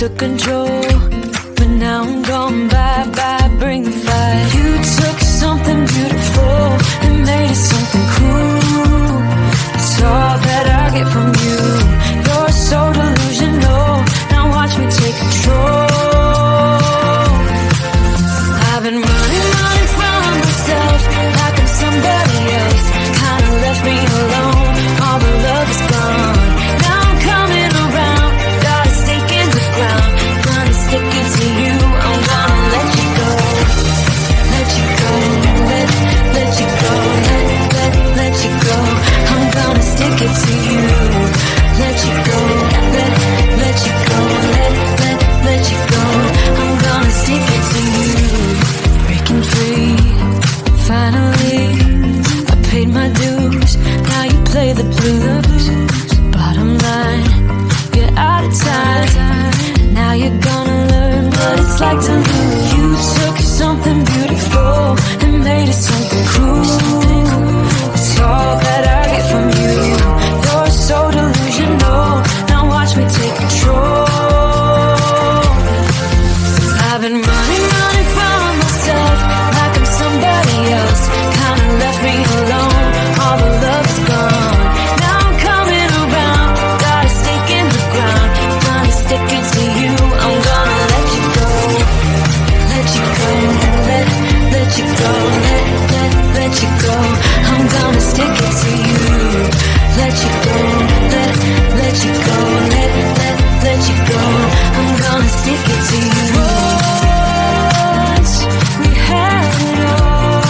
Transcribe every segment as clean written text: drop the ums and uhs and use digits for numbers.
took control, but now I'm gone bye-bye, bring the fire. You took something beautiful and made it something cool. It's all that I get from you. You're so delusional, now watch me take control. I've been running from myself like I'm somebody else. Kinda left me alone, all the love is gone. Now I'm coming around, got a stake in the ground. Gonna stick it to you, I'm gonna let you go. Let you go, let you go, let you go. I'm gonna stick it to you. Let you go, let you go, let you go. I'm gonna stick it to you. Breaking free, finally, I paid my dues. Now you play the blues. Bottom line, you're out of time. Now you're gonna learn what it's like to lose. You took something beautiful and made it something cruel. It's all that I get from you. You're so delusional, now watch me take control. I've been running from myself like I'm somebody else. Kinda left me alone, all the love is gone. Now I'm coming around, got a stake in the ground. Gonna stick it to you, I'm gonna let you go. Let you go, let you go, let you go. I'm gonna stick it to you. Let you go, let you go, let you go. I'm gonna stick it to you. Once we had it all,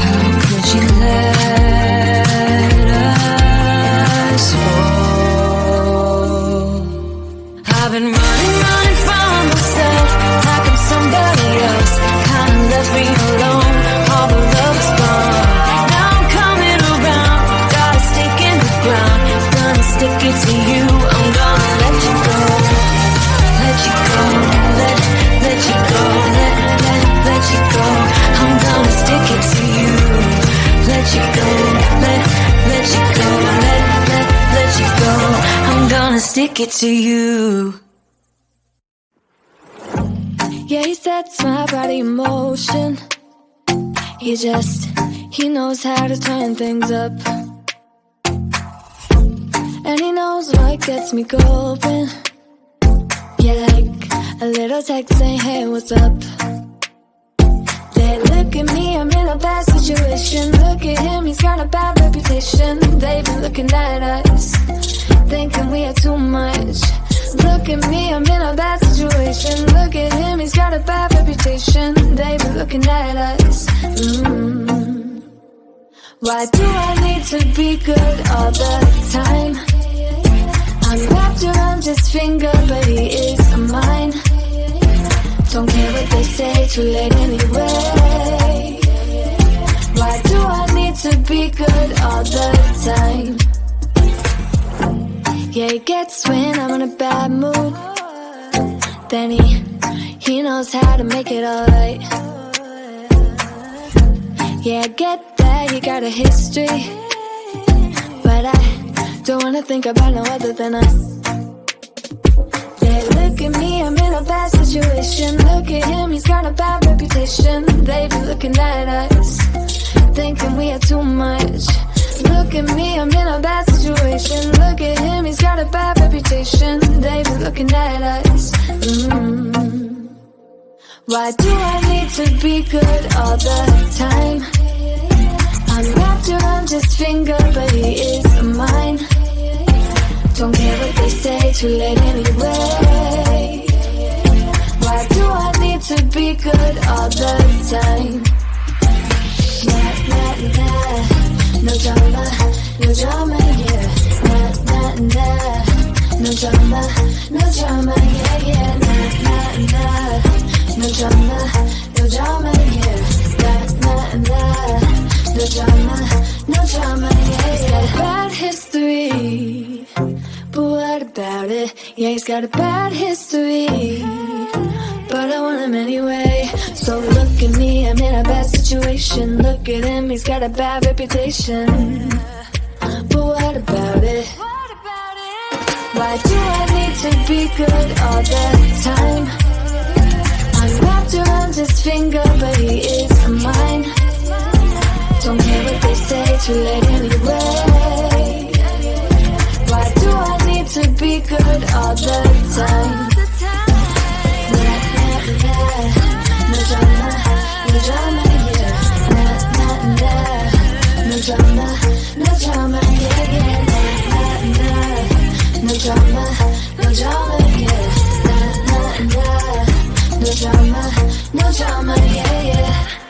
how could you let us fall? I've been running from myself like I'm somebody else. Kinda left me alone, all the love is gone. Now I'm coming around, got a stake in the ground. Gonna stick it to you, I'm gonna let you go. Let you go, let you go, let you go. I'm gonna stick it to you. Let you go, let you go, let you go. I'm gonna stick it to you. Yeah, he sets my body in motion. He knows how to turn things up. And he knows what gets me going. Yeah, like a little text saying, hey, what's up? They look at me, I'm in a bad situation. Look at him, he's got a bad reputation. They've been looking at us, thinking we are too much. Look at me, I'm in a bad situation. Look at him, he's got a bad reputation. They've been looking at us. Why do I need to be good all the time? I'm wrapped around his finger, but he is mine. Don't care what they say, too late anyway. Why do I need to be good all the time? Yeah, he gets when I'm in a bad mood. Then he knows how to make it alright. Yeah, I get that you got a history, but I don't wanna think about no other than us. Yeah, look at me, I'm in a bad situation. Look at him, he's got a bad reputation. They've been looking at us, thinking we are too much. Look at me, I'm in a bad situation. Look at him, he's got a bad reputation. They've been looking at us. Why do I need to be good all the time? I'm wrapped around his finger, but he is mine. Don't care what they say, too late anyway. Why do I need to be good all the time? Nah, nah, nah. No drama, no drama, yeah. Nah, nah, nah. No drama, yeah, yeah. Nah, nah, nah. No drama, yeah. Nah, nah, nah. No drama, yeah, yeah. Bad history, but what about it? Yeah, he's got a bad history, but I want him anyway. So look at me, I'm in a bad situation. Look at him, he's got a bad reputation, but what about it? Why do I need to be good all the time? I'm wrapped around his finger, but he is mine. Don't care what they say, too late anyway. Why do I need to be good all the time? Nah, nah, nah. No drama, no drama, yeah. Nah, nah, nah. No drama, no drama, yeah, yeah. Nah, nah, nah. No drama, no drama, yeah. Nah, nah, nah. No drama, yeah, yeah.